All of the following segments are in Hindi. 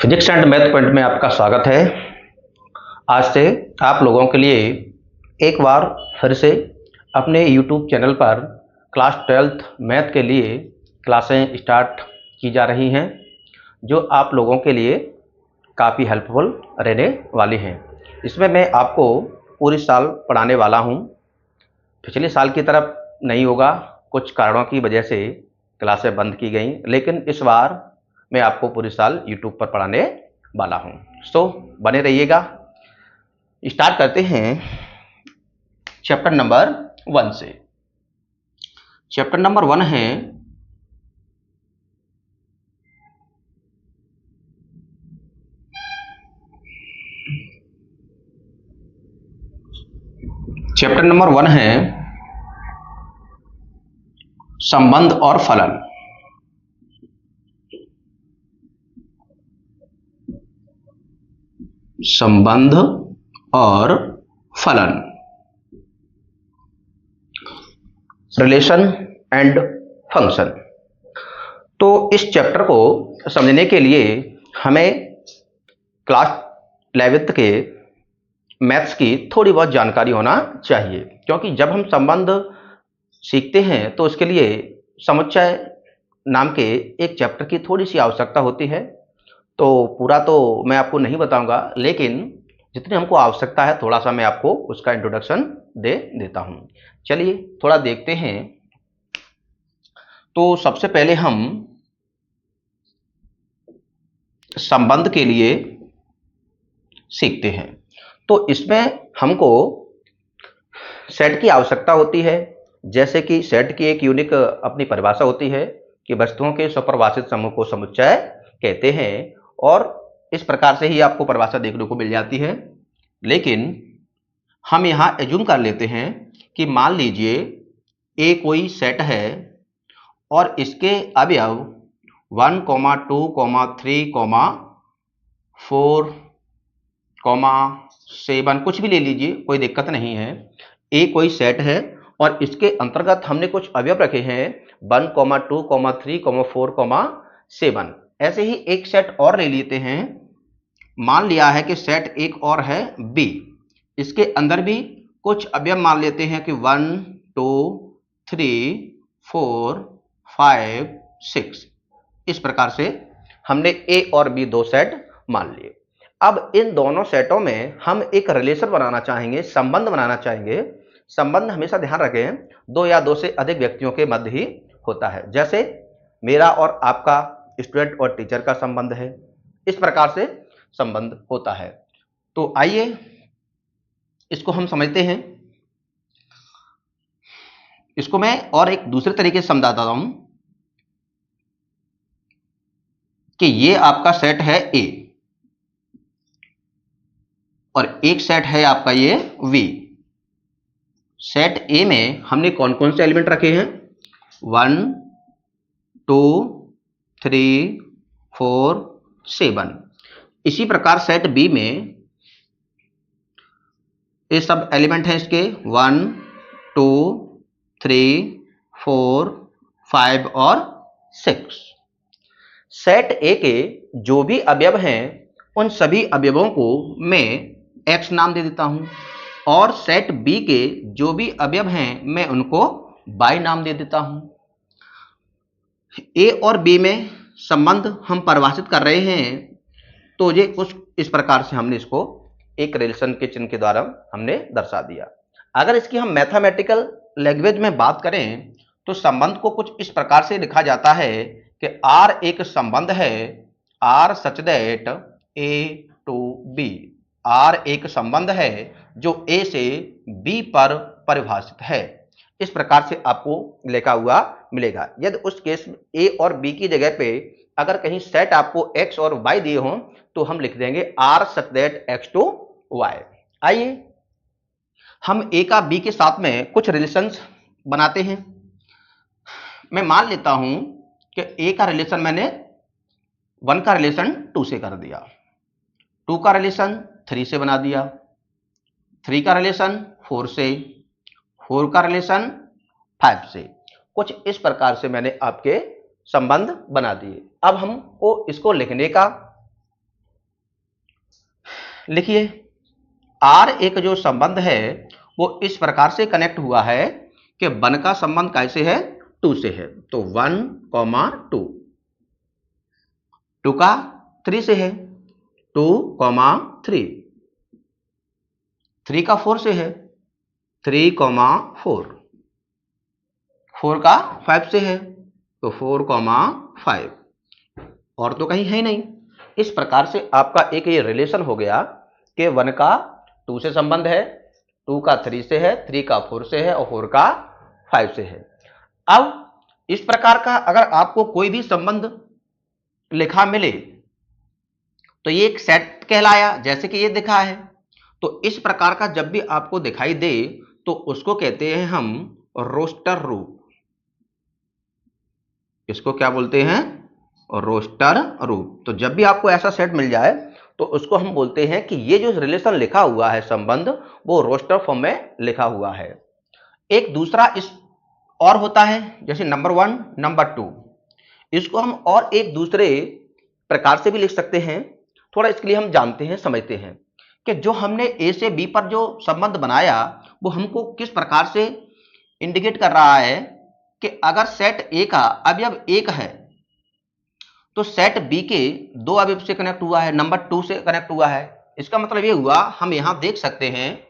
फिजिक्स एंड मैथ पॉइंट में आपका स्वागत है। आज से आप लोगों के लिए एक बार फिर से अपने यूट्यूब चैनल पर क्लास 12th मैथ के लिए क्लासें स्टार्ट की जा रही हैं, जो आप लोगों के लिए काफ़ी हेल्पफुल रहने वाली हैं। इसमें मैं आपको पूरी साल पढ़ाने वाला हूं। पिछले साल की तरफ नहीं होगा, कुछ कारणों की वजह से क्लासें बंद की गई, लेकिन इस बार मैं आपको पूरी साल यूट्यूब पर पढ़ाने वाला हूं। सो बने रहिएगा। स्टार्ट करते हैं चैप्टर नंबर 1 से। चैप्टर नंबर 1 है संबंध और फलन। संबंध और फलन, रिलेशन एंड फंक्शन। तो इस चैप्टर को समझने के लिए हमें क्लास 11th के मैथ्स की थोड़ी बहुत जानकारी होना चाहिए, क्योंकि जब हम संबंध सीखते हैं तो उसके लिए समुच्चय नाम के एक चैप्टर की थोड़ी सी आवश्यकता होती है। तो पूरा तो मैं आपको नहीं बताऊंगा, लेकिन जितनी हमको आवश्यकता है थोड़ा सा मैं आपको उसका इंट्रोडक्शन दे देता हूं। चलिए थोड़ा देखते हैं। तो सबसे पहले हम संबंध के लिए सीखते हैं। तो इसमें हमको सेट की आवश्यकता होती है। जैसे कि सेट की एक यूनिक अपनी परिभाषा होती है कि वस्तुओं के स्वपरिभाषित समूह को समुच्चय कहते हैं, और इस प्रकार से ही आपको परिभाषा देखने को मिल जाती है। लेकिन हम यहाँ एज्यूम कर लेते हैं कि मान लीजिए ए कोई सेट है और इसके अवयव 1, 2, 3, 4, 7 कुछ भी ले लीजिए, कोई दिक्कत नहीं है। ए कोई सेट है और इसके अंतर्गत हमने कुछ अवयव रखे हैं 1, 2, 3, 4, 7। ऐसे ही एक सेट और ले लेते हैं। मान लिया है कि सेट एक और है बी, इसके अंदर भी कुछ अवयव मान लेते हैं कि 1, 2, 3, 4, 5, 6। इस प्रकार से हमने ए और बी दो सेट मान लिए। अब इन दोनों सेटों में हम एक रिलेशन बनाना चाहेंगे, संबंध बनाना चाहेंगे। संबंध हमेशा ध्यान रखें, दो या दो से अधिक व्यक्तियों के मध्य ही होता है। जैसे मेरा और आपका, स्टूडेंट और टीचर का संबंध है, इस प्रकार से संबंध होता है। तो आइए इसको हम समझते हैं। इसको मैं और एक दूसरे तरीके से समझाता हूं कि ये आपका सेट है ए और एक सेट है आपका ये वी। सेट ए में हमने कौन कौन से एलिमेंट रखे हैं? 1, 2, 3, 4, 7। इसी प्रकार सेट बी में ये सब एलिमेंट हैं इसके 1, 2, 3, 4, 5 और 6। सेट ए के जो भी अवयव हैं उन सभी अवयवों को मैं x नाम दे देता हूं, और सेट बी के जो भी अवयव हैं मैं उनको y नाम दे देता हूं। ए और बी में संबंध हम परिभाषित कर रहे हैं, तो ये कुछ इस प्रकार से हमने इसको एक रिलेशन के चिन्ह के द्वारा हमने दर्शा दिया। अगर इसकी हम मैथमेटिकल लैंग्वेज में बात करें तो संबंध को कुछ इस प्रकार से लिखा जाता है कि R एक संबंध है, R such that A to B। R एक संबंध है जो A से B पर परिभाषित है। इस प्रकार से आपको लिखा हुआ मिलेगा। यदि उस केस में A और B की जगह पे अगर कहीं सेट आपको X और Y दिए हों तो हम लिख देंगे R such that X to Y। आइए हम A का B के साथ में कुछ रिलेशंस बनाते हैं। मैं मान लेता हूं कि A का रिलेशन मैंने 1 का रिलेशन 2 से कर दिया, 2 का रिलेशन 3 से बना दिया, 3 का रिलेशन 4 से, 4 का रिलेशन 5 से। कुछ इस प्रकार से मैंने आपके संबंध बना दिए। अब हमको इसको लिखने का लिखिए, आर एक जो संबंध है वो इस प्रकार से कनेक्ट हुआ है कि 1 का संबंध कैसे है, 2 से है, तो 1, 2, 2 का 3 से है, 2, 3, 3 का 4 से है, 3, 4, 4 का 5 से है, तो 4, 5, और तो कहीं है नहीं। इस प्रकार से आपका एक ये रिलेशन हो गया कि 1 का 2 से संबंध है, 2 का 3 से है, 3 का 4 से है और 4 का 5 से है। अब इस प्रकार का अगर आपको कोई भी संबंध लिखा मिले तो ये एक सेट कहलाया, जैसे कि ये दिखा है। तो इस प्रकार का जब भी आपको दिखाई दे तो उसको कहते हैं हम रोस्टर रूप। इसको क्या बोलते हैं, रोस्टर रूप। तो जब भी आपको ऐसा सेट मिल जाए तो उसको हम बोलते हैं कि ये जो रिलेशन लिखा हुआ है संबंध, वो रोस्टर फॉर्म में लिखा हुआ है। एक दूसरा इस और होता है, जैसे नंबर 1, नंबर 2, इसको हम और एक दूसरे प्रकार से भी लिख सकते हैं। थोड़ा इसके लिए हम जानते हैं, समझते हैं कि जो हमने ए से बी पर जो संबंध बनाया वो हमको किस प्रकार से इंडिकेट कर रहा है कि अगर सेट ए का अवयव 1 है तो सेट बी के 2 अवयव से कनेक्ट हुआ है, नंबर 2 से कनेक्ट हुआ है। इसका मतलब ये हुआ, हम यहां देख सकते हैं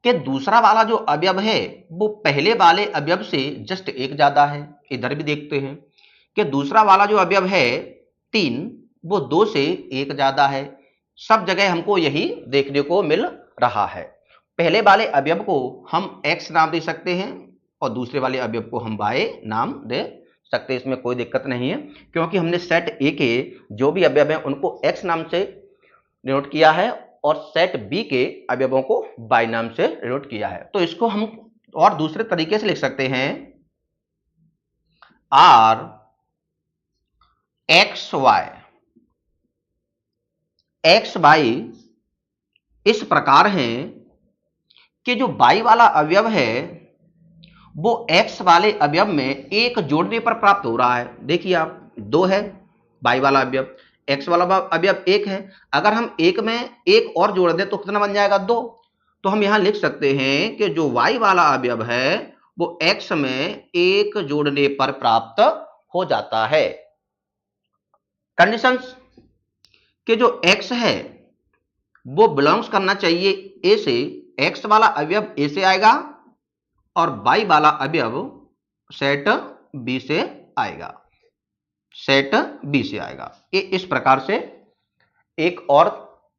कि दूसरा वाला जो अवयव है वो पहले वाले अवयव से जस्ट 1 ज्यादा है। इधर भी देखते हैं कि दूसरा वाला जो अवयव है 3, वो 2 से 1 ज्यादा है। सब जगह हमको यही देखने को मिल रहा है। पहले वाले अवयव को हम x नाम दे सकते हैं और दूसरे वाले अवयव को हम y नाम दे सकते हैं। इसमें कोई दिक्कत नहीं है, क्योंकि हमने सेट ए के जो भी अवयव हैं उनको x नाम से डिनोट किया है और सेट बी के अवयवों को y नाम से डिनोट किया है। तो इसको हम और दूसरे तरीके से लिख सकते हैं, आर एक्स वाई इस प्रकार है कि जो y वाला अवयव है वो x वाले अवयव में 1 जोड़ने पर प्राप्त हो रहा है। देखिए आप, 2 है y वाला अवयव, x वाला अवयव 1 है। अगर हम 1 में 1 और जोड़ दें तो कितना बन जाएगा, 2। तो हम यहां लिख सकते हैं कि जो y वाला अवयव है वो x में 1 जोड़ने पर प्राप्त हो जाता है। कंडीशंस कि जो x है वो बिलोंग्स करना चाहिए a से, x वाला अवयव a से आएगा और y वाला अवयव सेट b से आएगा, सेट b से आएगा। ये इस प्रकार से एक और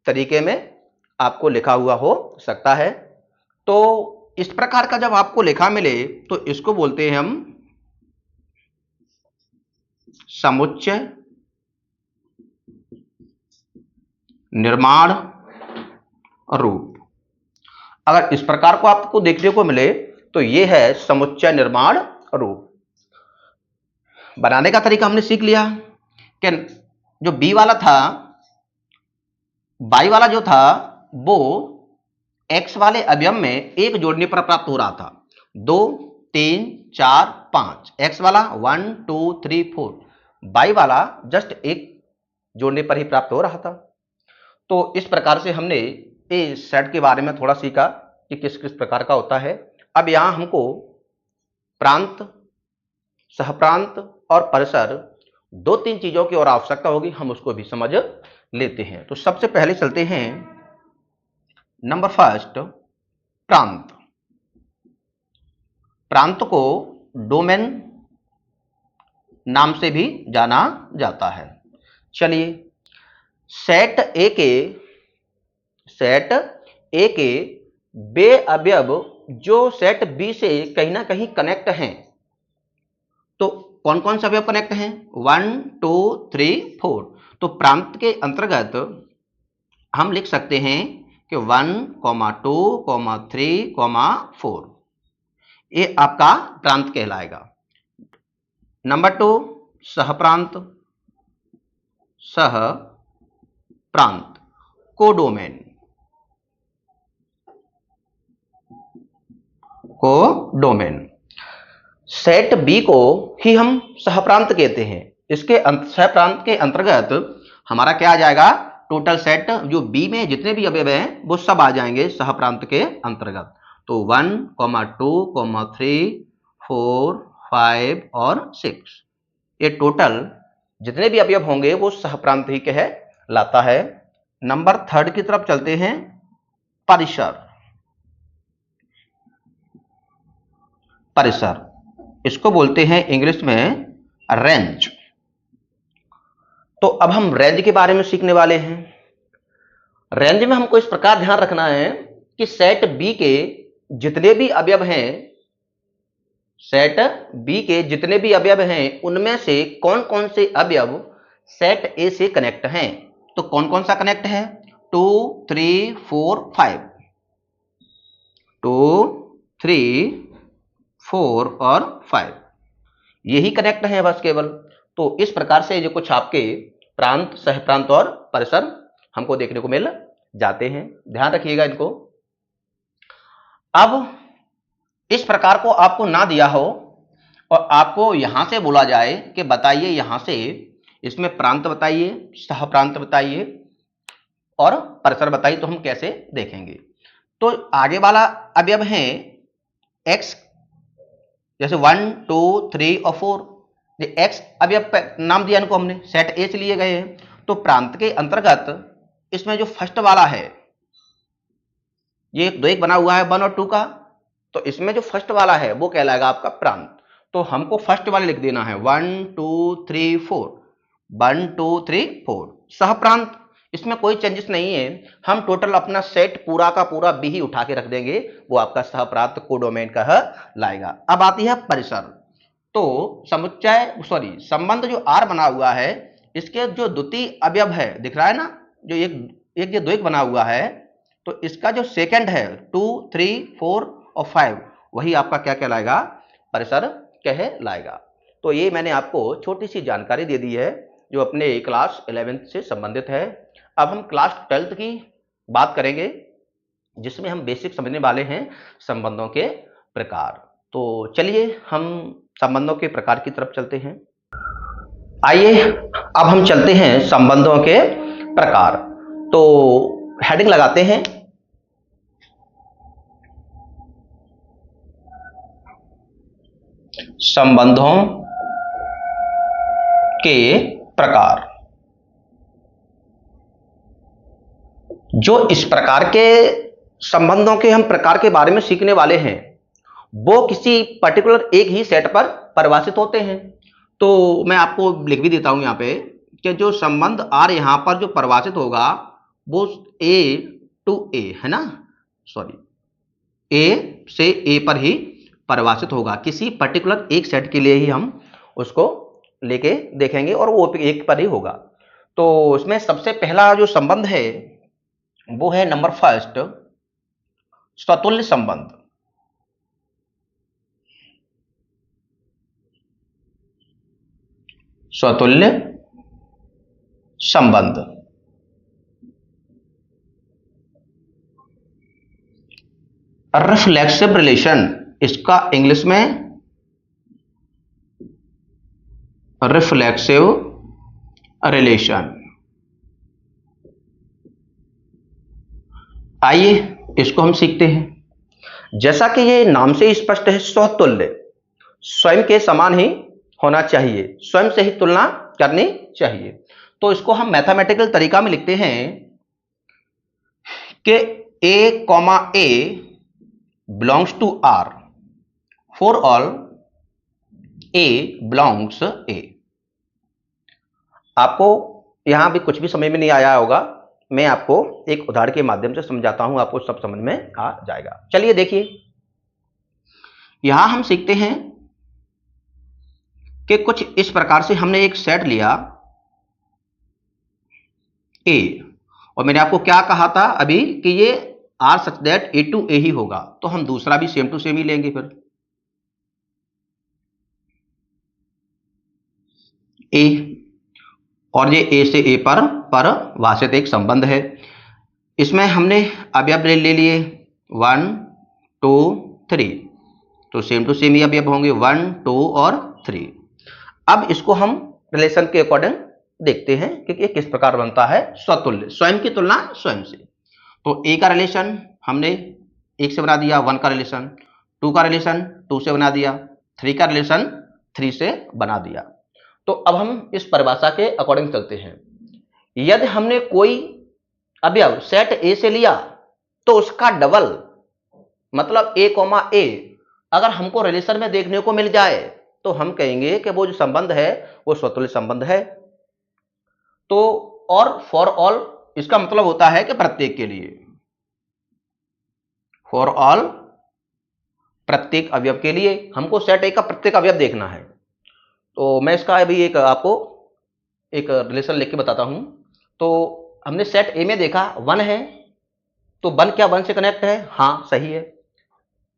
तरीके में आपको लिखा हुआ हो सकता है। तो इस प्रकार का जब आपको लिखा मिले तो इसको बोलते हैं हम समुच्चय निर्माण रूप। अगर इस प्रकार को आपको देखने को मिले तो यह है समुच्चय निर्माण रूप। बनाने का तरीका हमने सीख लिया कि जो बी वाला था, बाई वाला जो था वो एक्स वाले अवयव में 1 जोड़ने पर प्राप्त हो रहा था। 2, 3, 4, 5, एक्स वाला 1, 2, 3, 4, बाई वाला जस्ट 1 जोड़ने पर ही प्राप्त हो रहा था। तो इस प्रकार से हमने इस सेट के बारे में थोड़ा सीखा कि किस किस प्रकार का होता है। अब यहां हमको प्रांत, सहप्रांत और परिसर 2-3 चीजों की और आवश्यकता होगी, हम उसको भी समझ लेते हैं। तो सबसे पहले चलते हैं नंबर 1, प्रांत। प्रांत को डोमेन नाम से भी जाना जाता है। चलिए, सेट ए के वे अवयव जो सेट बी से कहीं ना कहीं कनेक्ट हैं, तो कौन कौन से अवयव कनेक्ट हैं, 1, 2, 3, 4। तो प्रांत के अंतर्गत हम लिख सकते हैं कि 1, 2, 3, 4, ये आपका प्रांत कहलाएगा। नंबर 2, सहप्रांत, सहप्रांत, कोडोमेन, कोडोमेन। सेट बी को ही हम सहप्रांत कहते हैं। इसके सहप्रांत के अंतर्गत हमारा क्या आ जाएगा, टोटल सेट जो बी में जितने भी अवयव हैं वो सब आ जाएंगे सह प्रांत के अंतर्गत। तो 1, 2, 3, 4, 5 और 6 ये टोटल जितने भी अवयव होंगे वो सह प्रांत ही कहलाता है। नंबर 3 की तरफ चलते हैं। परिसर। परिसर इसको बोलते हैं इंग्लिश में रेंज। तो अब हम रेंज के बारे में सीखने वाले हैं। रेंज में हमको इस प्रकार ध्यान रखना है कि सेट बी के जितने भी अवयव हैं, सेट बी के जितने भी अवयव हैं उनमें से कौन कौन से अवयव सेट ए से कनेक्ट हैं। तो कौन कौन सा कनेक्ट है? 2, 3, 4, 5। 2, 3, 4 और 5 यही कनेक्ट है बस केवल। तो इस प्रकार से जो कुछ आपके प्रांत, सह प्रांत और परिसर हमको देखने को मिल जाते हैं। ध्यान रखिएगा इनको। अब इस प्रकार को आपको ना दिया हो और आपको यहां से बोला जाए कि बताइए यहां से इसमें प्रांत बताइए, सह प्रांत बताइए और परिसर बताइए, तो हम कैसे देखेंगे। तो आगे वाला अवयव है x, जैसे 1, 2, 3 और 4 एक्स अवयव नाम दिया इनको हमने, सेट ए से लिए गए हैं। तो प्रांत के अंतर्गत इसमें जो फर्स्ट वाला है, ये 2 1 बना हुआ है 1 और 2 का, तो इसमें जो फर्स्ट वाला है वो कहलाएगा आपका प्रांत। तो हमको फर्स्ट वाले लिख देना है 1, 2, 3, 4। 1, 2, 3, 4 सह प्रांत। इसमें कोई चेंजेस नहीं है। हम टोटल अपना सेट पूरा का पूरा बी ही उठा के रख देंगे, वो आपका सह प्रांत कोडोमेन कहलाएगा। अब आती है परिसर। तो संबंध जो आर बना हुआ है, इसके जो द्वितीय अवयव है दिख रहा है ना, जो एक जो 2 1 बना हुआ है, तो इसका जो सेकंड है 2, 3, 4 और 5 वही आपका क्या कहलाएगा? परिसर कहलाएगा। तो ये मैंने आपको छोटी सी जानकारी दे दी है जो अपने क्लास 11th से संबंधित है। अब हम क्लास 12th की बात करेंगे जिसमें हम बेसिक समझने वाले हैं संबंधों के प्रकार। तो चलिए हम संबंधों के प्रकार की तरफ चलते हैं। आइए अब हम चलते हैं संबंधों के प्रकार। तो हेडिंग लगाते हैं संबंधों के प्रकार। जो इस प्रकार के संबंधों के हम प्रकार के बारे में सीखने वाले हैं वो किसी पर्टिकुलर एक ही सेट पर परिभाषित होते हैं। तो मैं आपको लिख भी देता हूं यहां पे कि जो संबंध आर यहां पर जो परिभाषित होगा वो ए टू ए है ना, ए से ए पर ही परिभाषित होगा। किसी पर्टिकुलर एक सेट के लिए ही हम उसको लेके देखेंगे और वो एक पर ही होगा। तो उसमें सबसे पहला जो संबंध है वो है नंबर फर्स्ट, स्वतुल्य संबंध। स्वतुल्य संबंध। रिफ्लेक्सिव रिलेशन, इसका इंग्लिश में रिफ्लेक्सिव रिलेशन। आइए इसको हम सीखते हैं। जैसा कि ये नाम से स्पष्ट है, स्वतुल्य, स्वयं के समान ही होना चाहिए, स्वयं से ही तुलना करनी चाहिए। तो इसको हम मैथमेटिकल तरीका में लिखते हैं कि A, A belongs to R for all A belongs A। आपको यहां भी कुछ भी समझ में नहीं आया होगा, मैं आपको एक उदाहरण के माध्यम से समझाता हूं, आपको सब समझ में आ जाएगा। चलिए देखिए, यहां हम सीखते हैं कि कुछ इस प्रकार से हमने एक सेट लिया A और मैंने आपको क्या कहा था अभी कि ये R such that A to A ही होगा, तो हम दूसरा भी सेम टू सेम ही लेंगे। फिर ए और ये ए से ए पर परिभाषित एक संबंध है। इसमें हमने अवयव ले लिए 1, 2, 3, तो सेम टू सेम ही अवयव होंगे 1, 2 और 3। अब इसको हम रिलेशन के अकॉर्डिंग देखते हैं कि ये किस प्रकार बनता है स्वतुल्य, स्वयं की तुलना स्वयं से। तो ए का रिलेशन हमने 1 से बना दिया, 1 का रिलेशन, 2 का रिलेशन 2 से बना दिया, 3 का रिलेशन 3 से बना दिया। तो अब हम इस परिभाषा के अकॉर्डिंग चलते हैं। यदि हमने कोई अवयव सेट ए से लिया तो उसका डबल मतलब ए कॉमा ए अगर हमको रिलेशन में देखने को मिल जाए तो हम कहेंगे कि वो जो संबंध है वो स्वतुल्य संबंध है। तो और फॉर ऑल इसका मतलब होता है कि प्रत्येक के लिए, फॉर ऑल प्रत्येक अवयव के लिए हमको सेट ए का प्रत्येक अवयव देखना है। तो मैं इसका अभी एक आपको एक रिलेशन लिख के बताता हूं। तो हमने सेट ए में देखा 1 है, तो 1 क्या 1 से कनेक्ट है? हाँ सही है।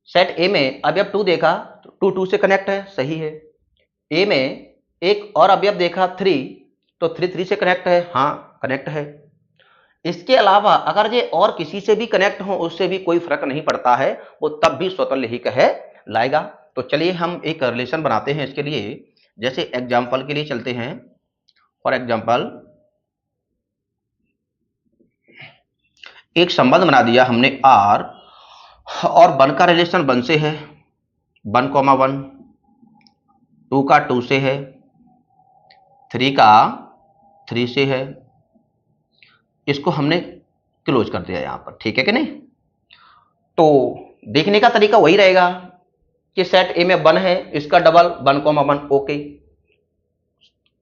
सेट ए में अवयव 2 देखा तो 2 से कनेक्ट है, सही है। ए में एक और अवयव देखा 3 तो 3 से कनेक्ट है, हाँ कनेक्ट है। इसके अलावा अगर ये और किसी से भी कनेक्ट हो उससे भी कोई फर्क नहीं पड़ता है, वो तब भी स्वतुल्य ही कहे लाएगा। तो चलिए हम एक रिलेशन बनाते हैं इसके लिए। जैसे एग्जाम्पल के लिए चलते हैं। फॉर एग्जाम्पल एक संबंध बना दिया हमने R और 1 का रिलेशन 1 से है, 1,1, 2 का 2 से है, 3 का 3 से है। इसको हमने क्लोज कर दिया यहां पर, ठीक है कि नहीं? तो देखने का तरीका वही रहेगा कि सेट ए में 1 है, इसका डबल 1,1 ओके।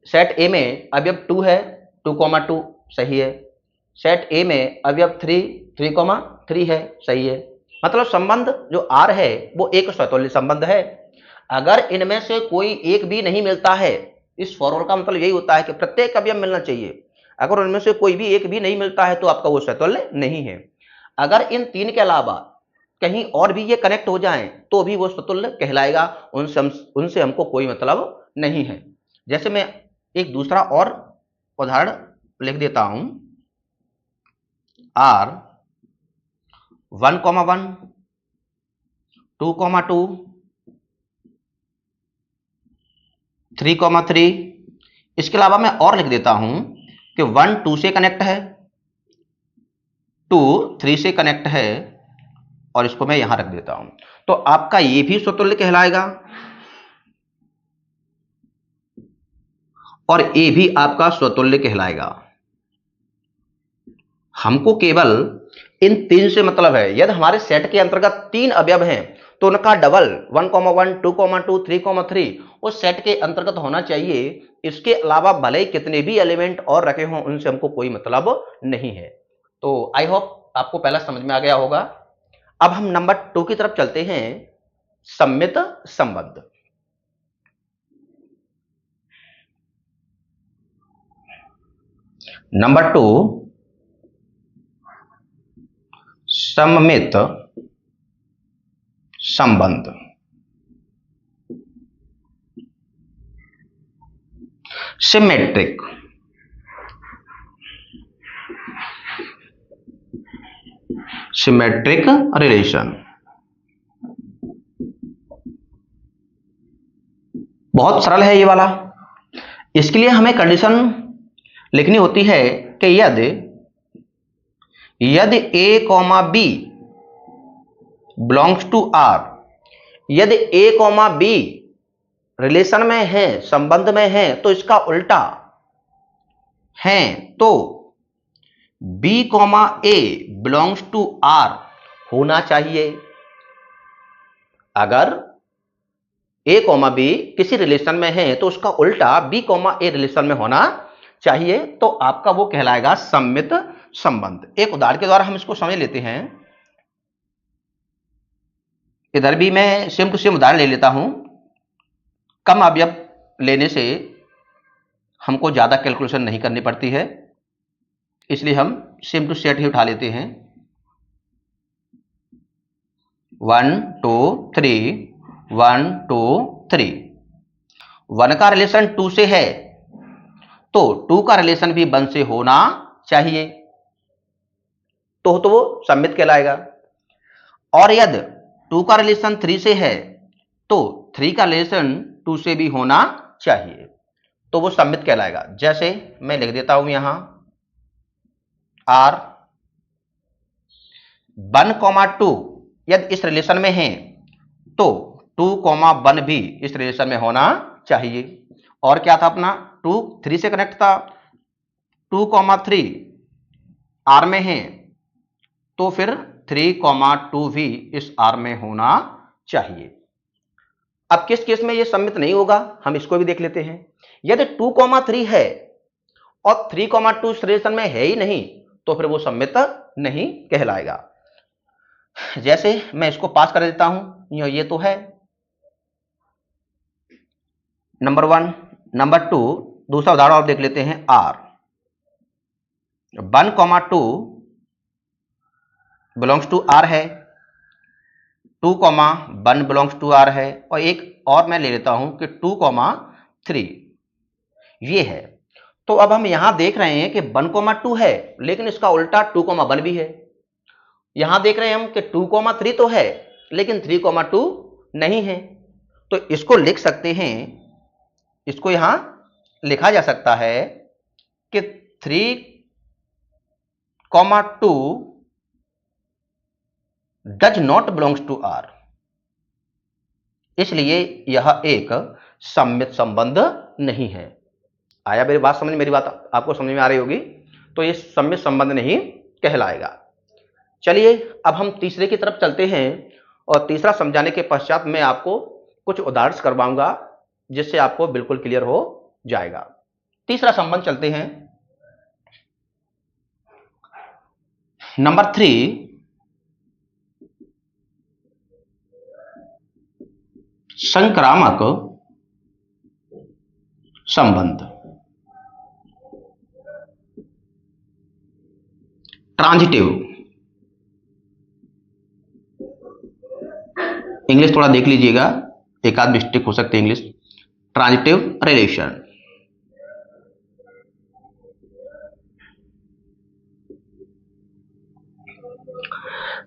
सेट ए में अवयव 2 है, 2,2 सही है। सेट ए में अवयव 3,3 है, सही है। मतलब संबंध जो आर है वो एक स्वतुल्य संबंध है। अगर इनमें से कोई एक भी नहीं मिलता है, इस फॉर्मूला का मतलब यही होता है कि प्रत्येक अवयव मिलना चाहिए। अगर उनमें से कोई भी एक भी नहीं मिलता है तो आपका वो स्वतुल्य नहीं है। अगर इन 3 के अलावा कहीं और भी ये कनेक्ट हो जाएं तो भी वो स्वतुल्य कहलाएगा, उनसे हमको कोई मतलब नहीं है। जैसे मैं एक दूसरा और उदाहरण लिख देता हूं। R 1,1, 2,2, 3,3। इसके अलावा मैं और लिख देता हूं कि 1 2 से कनेक्ट है, 2 3 से कनेक्ट है और इसको मैं यहां रख देता हूं। तो आपका ये भी स्वतुल्य कहलाएगा और ये भी आपका स्वतुल्य कहलाएगा। हमको केवल इन 3 से मतलब है। यदि हमारे सेट के अंतर्गत 3 अवयव हैं तो उनका डबल 1,1, 2,2, 3,3 उस सेट के अंतर्गत होना चाहिए। इसके अलावा भले ही कितने भी एलिमेंट और रखे हों उनसे हमको कोई मतलब नहीं है। तो आई होप आपको पहला समझ में आ गया होगा। अब हम नंबर 2 की तरफ चलते हैं, सम्मित संबंध। नंबर 2 सममित संबंध। सिमेट्रिक। सिमेट्रिक रिलेशन बहुत सरल है ये वाला। इसके लिए हमें कंडीशन लिखनी होती है कि यदि A, B belongs to R, यदि A, B रिलेशन में है, संबंध में है, तो इसका उल्टा है तो B, A belongs to R होना चाहिए। अगर A, B किसी रिलेशन में है तो उसका उल्टा B, A रिलेशन में होना चाहिए, तो आपका वो कहलाएगा सम्मित संबंध। एक उदाहरण के द्वारा हम इसको समझ लेते हैं। इधर भी मैं सेम टू सेम उदाहरण ले लेता हूं। कम अवयव लेने से हमको ज्यादा कैलकुलेशन नहीं करनी पड़ती है, इसलिए हम सेम टू सेट ही उठा लेते हैं। 1 2 3 1 2 3। 1 का रिलेशन 2 से है तो 2 का रिलेशन भी 1 से होना चाहिए, तो वो सम्मित कहलाएगा। और यदि 2 का रिलेशन 3 से है तो 3 का रिलेशन 2 से भी होना चाहिए। तो वो सम्मित कहलाएगा। जैसे मैं लिख देता हूं यहां R 1,2 यदि इस रिलेशन में है तो 2,1 भी इस रिलेशन में होना चाहिए। और क्या था अपना 2 3 से कनेक्ट था, 2,3 R में है तो फिर 3,2 भी इस R में होना चाहिए। अब किस केस में यह सम्मित नहीं होगा हम इसको भी देख लेते हैं। यदि 2,3 है और 3,2 इस रिलेशन में है ही नहीं तो फिर वो सम्मित नहीं कहलाएगा। जैसे मैं इसको पास कर देता हूं, ये तो है नंबर 1। नंबर 2 दूसरा उदाहरण और देख लेते हैं। R 1,2 बिलोंग्स टू R है, 2,1 बिलोंग्स टू R है, और एक और मैं ले लेता हूं कि 2,3 ये है। तो अब हम यहां देख रहे हैं कि 1,2 है लेकिन इसका उल्टा 2,1 भी है। यहां देख रहे हैं हम कि 2,3 तो है लेकिन 3,2 नहीं है। तो इसको लिख सकते हैं, इसको यहां लिखा जा सकता है कि 3,2 does not belongs to R, इसलिए यह एक सम्मित संबंध नहीं है। आया मेरी बात समझ, मेरी बात आपको समझ में आ रही होगी। तो यह सम्मित संबंध नहीं कहलाएगा। चलिए अब हम तीसरे की तरफ चलते हैं और तीसरा समझाने के पश्चात मैं आपको कुछ उदाहरण करवाऊंगा जिससे आपको बिल्कुल क्लियर हो जाएगा। तीसरा संबंध चलते हैं। नंबर 3 संक्रामक संबंध, ट्रांजिटिव। इंग्लिश थोड़ा देख लीजिएगा, एक आध मिस्टेक हो सकती है इंग्लिश। Transitive relation.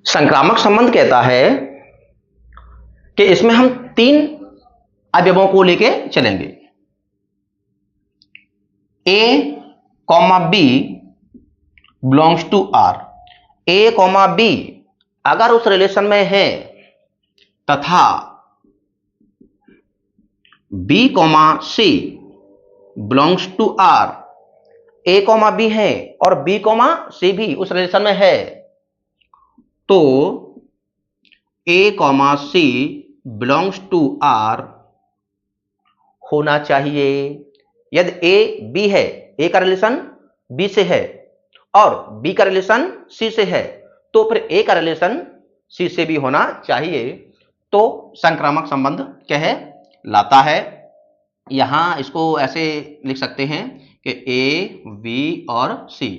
संक्रामक संबंध कहता है कि इसमें हम 3 अवयवों को लेके चलेंगे। A, B belongs to R। A, B अगर उस रिलेशन में है तथा B, C belongs to R, A, B है और B, C भी उस रिलेशन में है तो A, C belongs to R होना चाहिए। यदि A, B है, A का रिलेशन B से है और B का रिलेशन C से है तो फिर A का रिलेशन C से भी होना चाहिए, तो संक्रामक संबंध कहलाता है। यहां इसको ऐसे लिख सकते हैं कि A, B और C,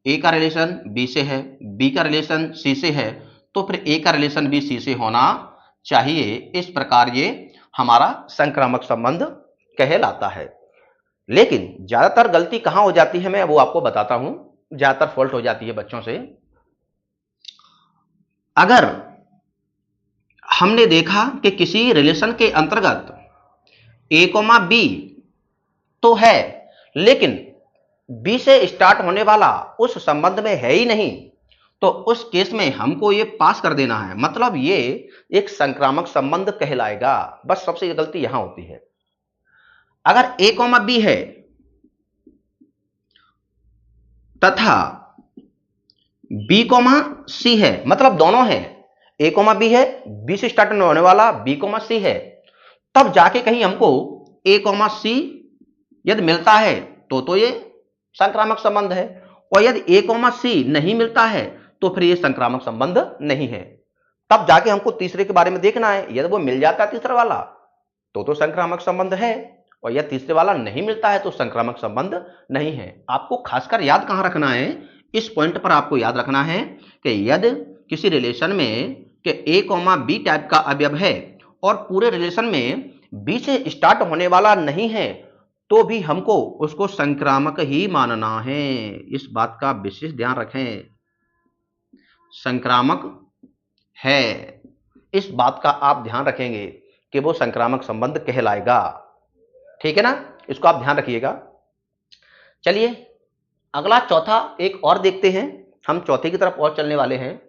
A का रिलेशन B से है, B का रिलेशन C से है तो फिर A का रिलेशन भी C से होना चाहिए। इस प्रकार ये हमारा संक्रामक संबंध कहलाता है। लेकिन ज्यादातर गलती कहां हो जाती है मैं वो आपको बताता हूं, ज्यादातर फॉल्ट हो जाती है बच्चों से। अगर हमने देखा कि किसी रिलेशन के अंतर्गत A, B तो है लेकिन B से स्टार्ट होने वाला उस संबंध में है ही नहीं, तो उस केस में हमको ये पास कर देना है, मतलब ये एक संक्रामक संबंध कहलाएगा। बस सबसे गलती यहां होती है। अगर A, B है तथा B, C है, मतलब दोनों है, A, B है, B से स्टार्ट होने वाला B, C है, तब जाके कहीं हमको A, C यदि मिलता है तो ये संक्रामक संबंध है, और यदि A, C नहीं मिलता है तो फिर ये संक्रामक संबंध नहीं है। तब जाके हमको तीसरे के बारे में देखना है, यदि वो मिल जाता है तीसरा वाला तो संक्रामक संबंध है, और यह तीसरे वाला नहीं मिलता है तो संक्रामक संबंध नहीं है। आपको खासकर याद कहां रखना है, इस पॉइंट पर आपको याद रखना है कि यदि किसी रिलेशन में कि A, B टाइप का अवयव है और पूरे रिलेशन में B से स्टार्ट होने वाला नहीं है तो भी हमको उसको संक्रामक ही मानना है। इस बात का विशेष ध्यान रखें, संक्रामक है, इस बात का आप ध्यान रखेंगे कि वो संक्रामक संबंध कहलाएगा। ठीक है ना। इसको आप ध्यान रखिएगा। चलिए अगला चौथा एक और देखते हैं, हम चौथे की तरफ और चलने वाले हैं।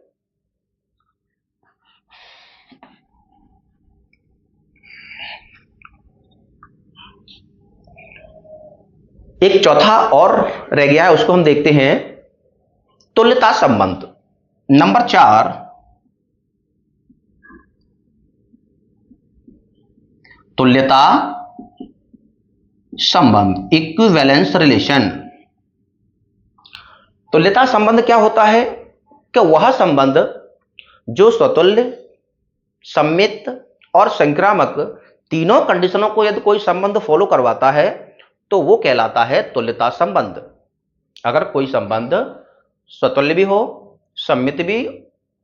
एक चौथा और रह गया है, उसको हम देखते हैं, तुल्यता संबंध। नंबर 4, तुल्यता संबंध, इक्विवेलेंस रिलेशन। तुल्यता संबंध क्या होता है कि वह संबंध जो स्वतुल्य, सम्मित और संक्रामक तीनों कंडीशनों को यदि कोई संबंध फॉलो करवाता है तो वो कहलाता है तुल्यता संबंध। अगर कोई संबंध स्वतुल्य भी हो, सम्मित भी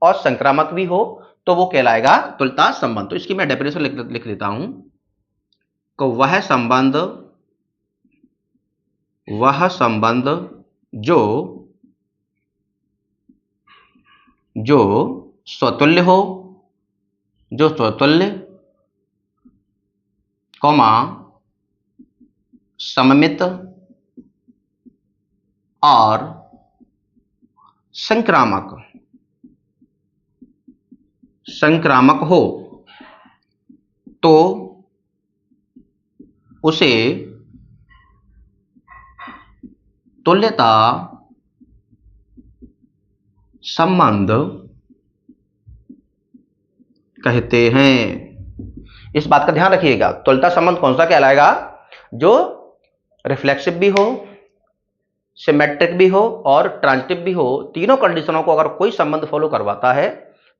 और संक्रामक भी हो तो वो कहलाएगा तुल्यता संबंध। तो इसकी मैं डेफिनेशन लिख देता हूं कि वह संबंध जो स्वतुल्य हो, कॉमा सममित और संक्रामक हो तो उसे तुल्यता संबंध कहते हैं। इस बात का ध्यान रखिएगा, तुल्यता संबंध कौन सा कहलाएगा? जो रिफ्लेक्सिव भी हो, सिमेट्रिक भी हो और ट्रांजिटिव भी हो, तीनों कंडीशनों को अगर कोई संबंध फॉलो करवाता है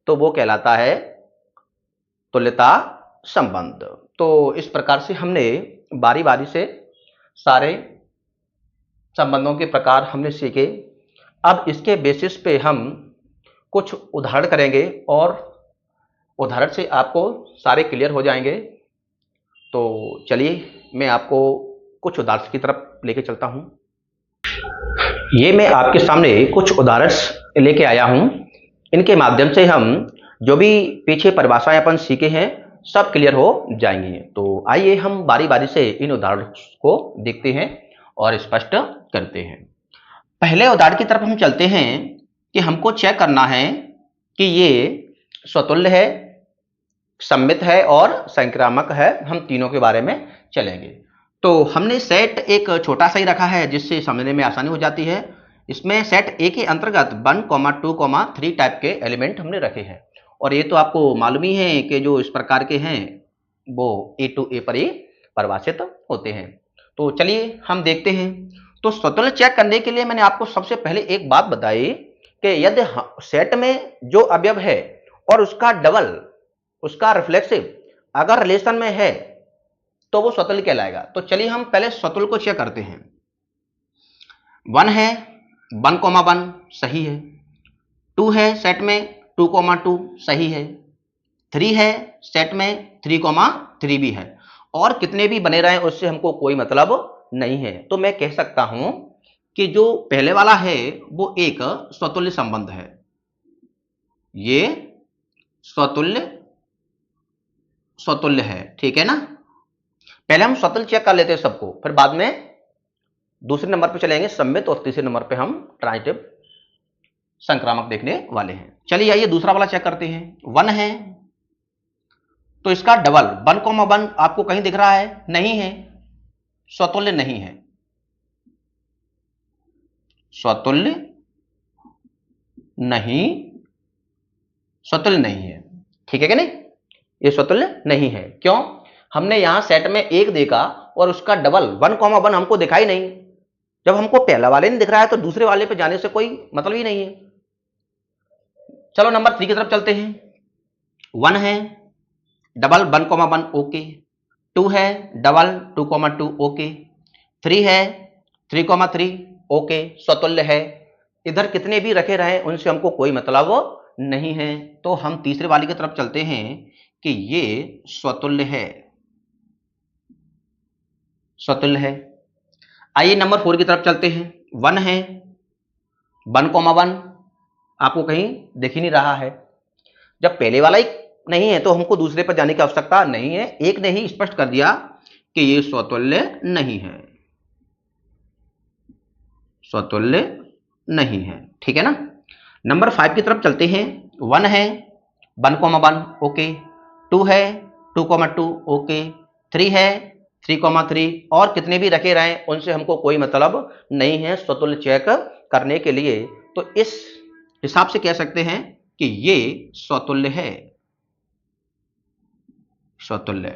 तो वो कहलाता है तुल्यता संबंध। तो इस प्रकार से हमने बारी बारी से सारे संबंधों के प्रकार हमने सीखे। अब इसके बेसिस पे हम कुछ उदाहरण करेंगे और उदाहरण से आपको सारे क्लियर हो जाएंगे। तो चलिए मैं आपको कुछ उदाहरण की तरफ लेके चलता हूं। ये मैं आपके सामने कुछ उदाहरण लेके आया हूं, इनके माध्यम से हम जो भी पीछे परिभाषाएं अपन सीखे हैं सब क्लियर हो जाएंगी। तो आइए हम बारी बारी से इन उदाहरणों को देखते हैं और स्पष्ट करते हैं। पहले उदाहरण की तरफ हम चलते हैं कि हमको चेक करना है कि ये स्वतुल्य है, सम्मित है और संक्रामक है। हम तीनों के बारे में चलेंगे। तो हमने सेट एक छोटा सा ही रखा है जिससे समझने में आसानी हो जाती है। इसमें सेट ए के अंतर्गत 1, 2, 3 टाइप के एलिमेंट हमने रखे हैं और ये तो आपको मालूम ही है कि जो इस प्रकार के हैं वो ए टू ए पर ही परिभाषित होते हैं। तो चलिए हम देखते हैं। तो स्वतुल्य चेक करने के लिए मैंने आपको सबसे पहले एक बात बताई कि यदि सेट में जो अवयव है और उसका डबल, उसका रिफ्लेक्सिव अगर रिलेशन में है तो वो स्वतुल्य कहलाएगा। तो चलिए हम पहले स्वतुल्य को चेक करते हैं। 1 है, 1, 1 सही है। 2 है सेट में, 2, 2 सही है। 3 है सेट में, 3, 3 भी है। और कितने भी बने रहे उससे हमको कोई मतलब नहीं है। तो मैं कह सकता हूं कि जो पहले वाला है वो एक स्वतुल्य संबंध है। ये स्वतुल्य है, ठीक है ना। पहले हम स्वतुल्य चेक कर लेते हैं सबको, फिर बाद में दूसरे नंबर पे चलेंगे सम्मित और तीसरे नंबर पे हम ट्रांजिटिव संक्रामक देखने वाले हैं। चलिए आइए दूसरा वाला चेक करते हैं। 1 है तो इसका डबल 1, 1 आपको कहीं दिख रहा है? नहीं है, स्वतुल्य नहीं है। स्वतुल्य नहीं है, ठीक है कि नहीं? ये स्वतुल्य नहीं है। क्यों? हमने यहां सेट में 1 देखा और उसका डबल 1, 1 हमको दिखाई नहीं। जब हमको पहला वाले नहीं दिख रहा है तो दूसरे वाले पे जाने से कोई मतलब ही नहीं है। चलो नंबर 3 की तरफ चलते हैं। 1 है डबल 1, 1 ओके। 2 है डबल 2, 2 ओके। 3 है 3, 3 ओके, स्वतुल्य है। इधर कितने भी रखे रहे उनसे हमको कोई मतलब नहीं है। तो हम तीसरे वाले की तरफ चलते हैं कि ये स्वतुल्य है। आइए नंबर 4 की तरफ चलते हैं। 1 है 1, 1 आपको कहीं दिख ही नहीं रहा है। जब पहले वाला ही नहीं है तो हमको दूसरे पर जाने की आवश्यकता नहीं है। एक ने ही स्पष्ट कर दिया कि ये स्वतुल्य नहीं है, स्वतुल्य नहीं है। ठीक है ना। नंबर 5 की तरफ चलते हैं। 1 है 1,1 ओके, 2 है 2,2 ओके, 3 है 3,3 और कितने भी रखे रहें उनसे हमको कोई मतलब नहीं है स्वतुल्य चेक करने के लिए। तो इस हिसाब से कह सकते हैं कि ये स्वतुल्य है, स्वतुल्य।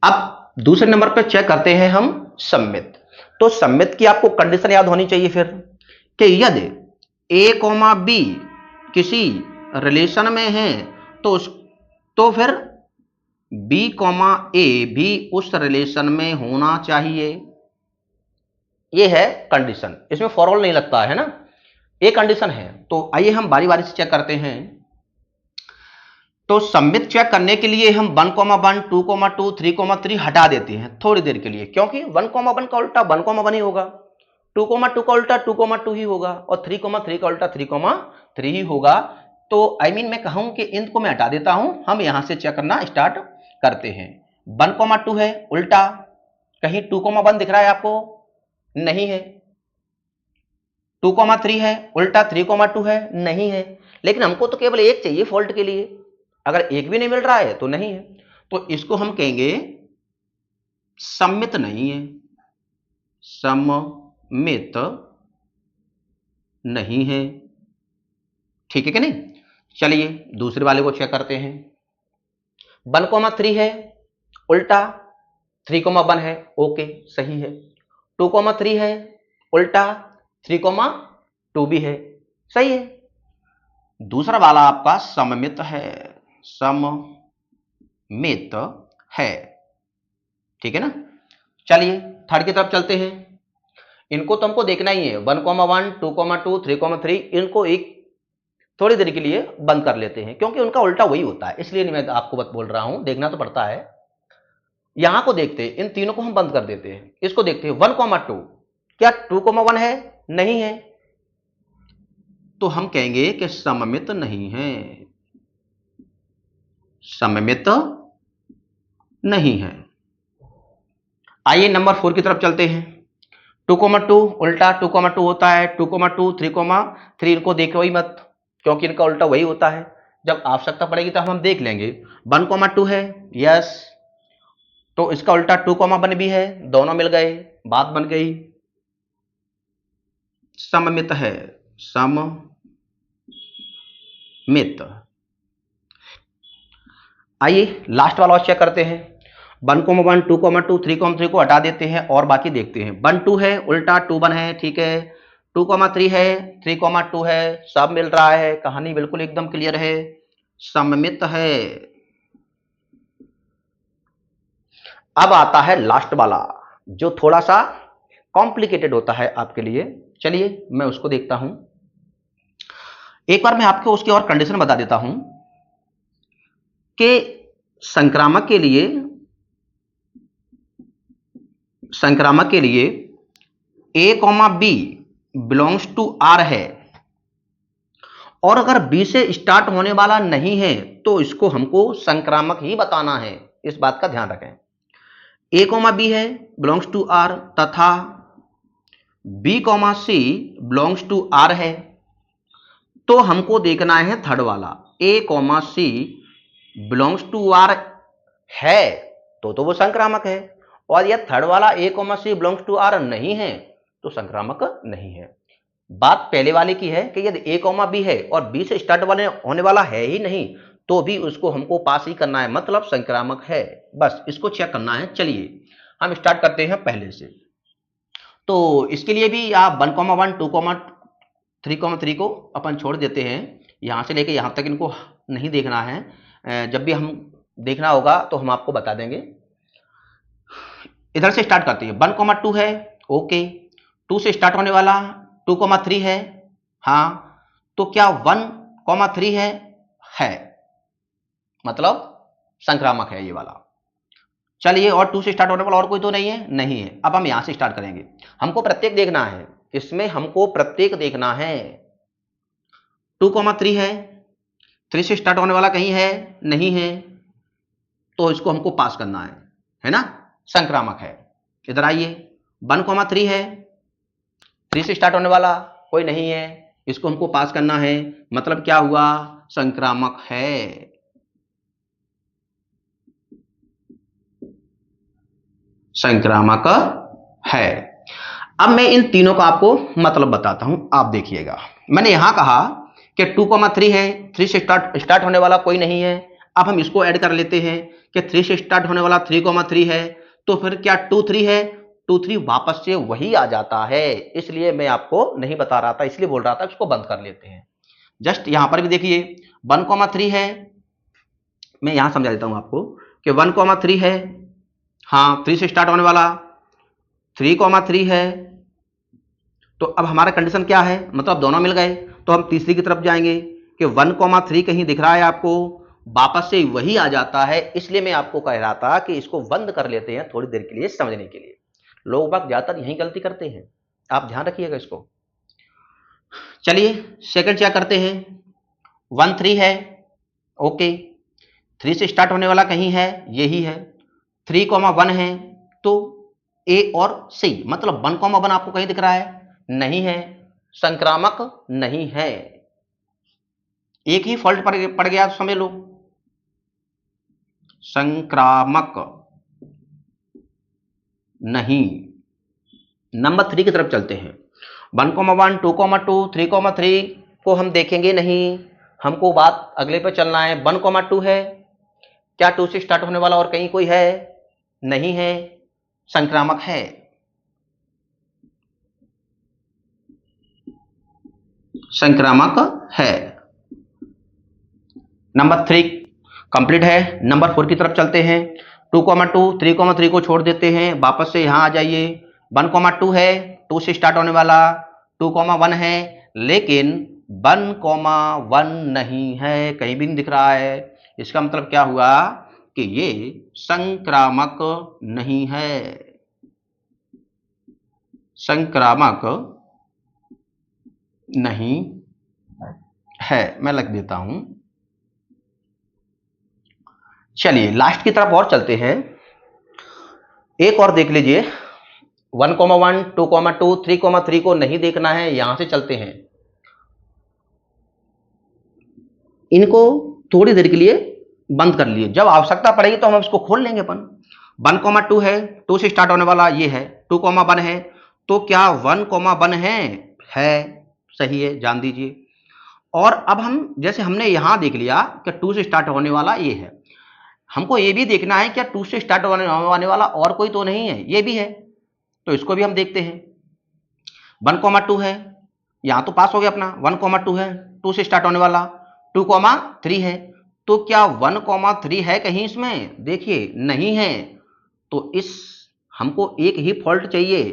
अब दूसरे नंबर पर चेक करते हैं हम सममित। तो सममित की आपको कंडीशन याद होनी चाहिए फिर कि यदि a, b किसी रिलेशन में है तो फिर b, a भी उस रिलेशन में होना चाहिए। ये है कंडीशन, इसमें फॉर ऑल नहीं लगता है ना, ये कंडीशन है। तो आइए हम बारी बारी से चेक करते हैं। तो सममित चेक करने के लिए हम 1,1 2,2 3,3 हटा देते हैं थोड़ी देर के लिए, क्योंकि 1,1 का उल्टा 1,1 ही होगा, 2,2 का उल्टा 2,2 ही होगा और 3,3 का उल्टा 3,3 ही होगा। तो मैं कहूं कि इनको मैं हटा देता हूं, हम यहां से चेक करना स्टार्ट करते हैं। 1,2 है उल्टा, कहीं 2,1 दिख रहा है आपको? नहीं है। 2,3 है उल्टा 3,2 है? नहीं है। लेकिन हमको तो केवल एक चाहिए फॉल्ट के लिए, अगर एक भी नहीं मिल रहा है तो नहीं है। तो इसको हम कहेंगे सममित नहीं है, सममित नहीं है। ठीक है कि नहीं। चलिए दूसरे वाले को चेक करते हैं। 1,3 है उल्टा 3,1 है ओके सही है। 2,3 है उल्टा 3,2 भी है सही है। दूसरा वाला आपका सममित है, सममित है। ठीक है ना। चलिए थर्ड की तरफ चलते हैं। इनको तो हमको देखना ही है, 1,1 2,2 3,3 इनको एक थोड़ी देर के लिए बंद कर लेते हैं, क्योंकि उनका उल्टा वही होता है, इसलिए मैं आपको बोल रहा हूं, देखना तो पड़ता है। यहां को देखते हैं, इन तीनों को हम बंद कर देते हैं। इसको देखते हैं 1,2 क्या 2,1 है? नहीं है। तो हम कहेंगे कि सममित नहीं है, सममित नहीं है। आइए नंबर 4 की तरफ चलते हैं। 2,2 उल्टा 2,2 होता है, 2,2 3,3 इनको देखो ही मत, क्योंकि इनका उल्टा वही होता है। जब आवश्यकता पड़ेगी तो हम देख लेंगे। 1,2 है यस, तो इसका उल्टा 2,1 भी है, दोनों मिल गए, बात बन गई, सममित है, सममित। आइए लास्ट वाला चेक करते हैं। 1,1 2,2 3,3 को हटा देते हैं और बाकी देखते हैं। 1,2 है उल्टा 2,1 है ठीक है, 2,3 है 3,2 है, सब मिल रहा है, कहानी बिल्कुल एकदम क्लियर है, सममित है। अब आता है लास्ट वाला जो थोड़ा सा कॉम्प्लिकेटेड होता है आपके लिए। चलिए मैं उसको देखता हूं। एक बार मैं आपको उसकी और कंडीशन बता देता हूं कि संक्रामक के लिए a, b belongs to r है और अगर b से स्टार्ट होने वाला नहीं है तो इसको हमको संक्रामक ही बताना है, इस बात का ध्यान रखें। a, b है बिलोंग्स टू r तथा b, c belongs to r है, तो हमको देखना है थर्ड वाला a, c belongs to r है तो वो संक्रामक है, और यह थर्ड वाला a, c belongs to r नहीं है तो संक्रामक नहीं है। बात पहले वाले की है कि यदि a, b है और b से स्टार्ट होने वाला है ही नहीं तो भी उसको हमको पास ही करना है, मतलब संक्रामक है, बस इसको चेक करना है। चलिए हम स्टार्ट करते हैं पहले से। तो इसके लिए भी आप 1,1 2,3 को अपन छोड़ देते हैं, यहां से लेके यहां तक इनको नहीं देखना है, जब भी हम देखना होगा तो हम आपको बता देंगे। इधर से स्टार्ट करते हैं। 1,2 है ओके, 2 से स्टार्ट होने वाला 2,3 है, हाँ, तो क्या 1,3 है मतलब संक्रामक है ये वाला। चलिए और 2 से स्टार्ट होने वाला और कोई तो नहीं है? नहीं है। अब हम यहां से स्टार्ट करेंगे, हमको प्रत्येक देखना है, इसमें हमको प्रत्येक देखना है। 2,3 है, 3 से स्टार्ट होने वाला कहीं है? नहीं है, तो इसको हमको पास करना है। है ना, संक्रामक है। इधर आइए 1,3 है, 3 से स्टार्ट होने वाला कोई नहीं है, इसको हमको पास करना है, मतलब क्या हुआ, संक्रामक है। संक्रामक है। अब मैं इन तीनों का आपको मतलब बताता हूं, आप देखिएगा। मैंने यहां कहा कि 2,3 है, 3 से स्टार्ट होने वाला कोई नहीं है। अब हम इसको ऐड कर लेते हैं कि 3 से स्टार्ट होने वाला 3,3 है, तो फिर क्या 2,3 है, 2,3 वापस से वही आ जाता है। इसलिए मैं आपको नहीं बता रहा था, इसलिए बोल रहा था इसको बंद कर लेते हैं। जस्ट यहां पर भी देखिए 1,3 है, मैं यहां समझा देता हूं आपको कि 1,3 है, हाँ 3 से स्टार्ट होने वाला 3,3 है। तो अब हमारा कंडीशन क्या है, मतलब दोनों मिल गए, तो हम तीसरी की तरफ जाएंगे कि 1,3 कहीं दिख रहा है आपको, वापस से वही आ जाता है। इसलिए मैं आपको कह रहा था कि इसको बंद कर लेते हैं थोड़ी देर के लिए समझने के लिए। लोग बाग ज्यादातर यही गलती करते हैं, आप ध्यान रखिएगा इसको। चलिए सेकंड चेक करते हैं। 1,3 है, ओके, 3 से स्टार्ट होने वाला कहीं है, यही है। 3,1 है, तो ए और सी, मतलब 1,1 आपको कहीं दिख रहा है, नहीं है, संक्रामक नहीं है। एक ही फॉल्ट पड़ गया, समझ लो, संक्रामक नहीं। नंबर 3 की तरफ चलते हैं। 1,1, 2,2, 3,3 को हम देखेंगे नहीं, हमको बात अगले पे चलना है। 1,2 है, क्या 2 से स्टार्ट होने वाला और कहीं कोई है, नहीं है, संक्रामक है। संक्रामक है। नंबर 3 कंप्लीट है। नंबर 4 की तरफ चलते हैं। 2,2, 3,3 को छोड़ देते हैं, वापस से यहां आ जाइए। 1,2 है, 2 से स्टार्ट होने वाला, 2,1 है, लेकिन 1,1 नहीं है, कहीं भी नहीं दिख रहा है। इसका मतलब क्या हुआ कि ये संक्रामक नहीं है। संक्रामक नहीं है, मैं लिख देता हूं। चलिए लास्ट की तरफ और चलते हैं, एक और देख लीजिए। 1,1, 2,2, 3,3 को नहीं देखना है, यहां से चलते हैं। इनको थोड़ी देर के लिए बंद कर लिए, जब आवश्यकता पड़ेगी तो हम इसको खोल लेंगे अपन। 1,2 है, 2 से स्टार्ट होने वाला ये है, 2,1 है, तो क्या 1,1 है, सही है, जान दीजिए। और अब हम जैसे हमने यहां देख लिया कि 2 से स्टार्ट होने वाला ये है, हमको ये भी देखना है क्या 2 से स्टार्ट होने वाला और कोई तो नहीं है, ये भी है, तो इसको भी हम देखते हैं। 1,2 है, यहां तो पास हो गया अपना, 1,2 है, 2 से स्टार्ट होने वाला, 2,3 है, तो क्या 1,3 है कहीं इसमें, देखिए नहीं है, तो इस हमको एक ही फॉल्ट चाहिए,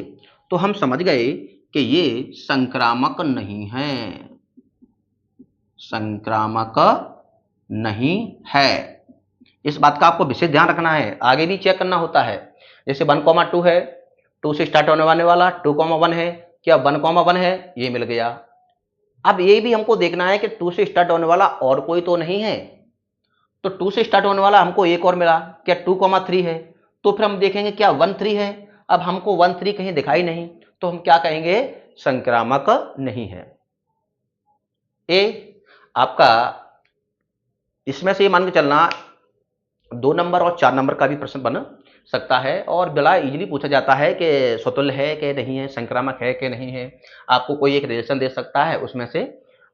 तो हम समझ गए कि ये संक्रामक नहीं है। संक्रामक नहीं है, इस बात का आपको विशेष ध्यान रखना है, आगे भी चेक करना होता है। जैसे 1,2 है, 2 से स्टार्ट होने वाला, 2,1 है, क्या 1,1 है, ये मिल गया। अब ये भी हमको देखना है कि 2 से स्टार्ट होने वाला और कोई तो नहीं है, तो 2 से स्टार्ट होने वाला हमको एक और मिला, क्या 2,3 है, तो फिर हम देखेंगे क्या 1,3 है। अब हमको 1,3 कहीं दिखाई नहीं, तो हम क्या कहेंगे, संक्रामक नहीं है। ए आपका इसमें से मान के चलना 2 नंबर और 4 नंबर का भी प्रश्न बन सकता है, और बड़ा इजीली पूछा जाता है कि स्वतुल्य है कि नहीं है, संक्रामक है कि नहीं है। आपको कोई एक रिलेशन दे सकता है उसमें से,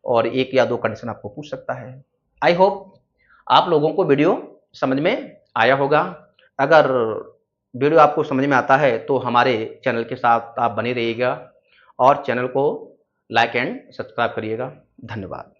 और 1 या 2 कंडीशन आपको पूछ सकता है। आई होप आप लोगों को वीडियो समझ में आया होगा। अगर वीडियो आपको समझ में आता है तो हमारे चैनल के साथ आप बने रहिएगा, और चैनल को लाइक एंड सब्सक्राइब करिएगा। धन्यवाद।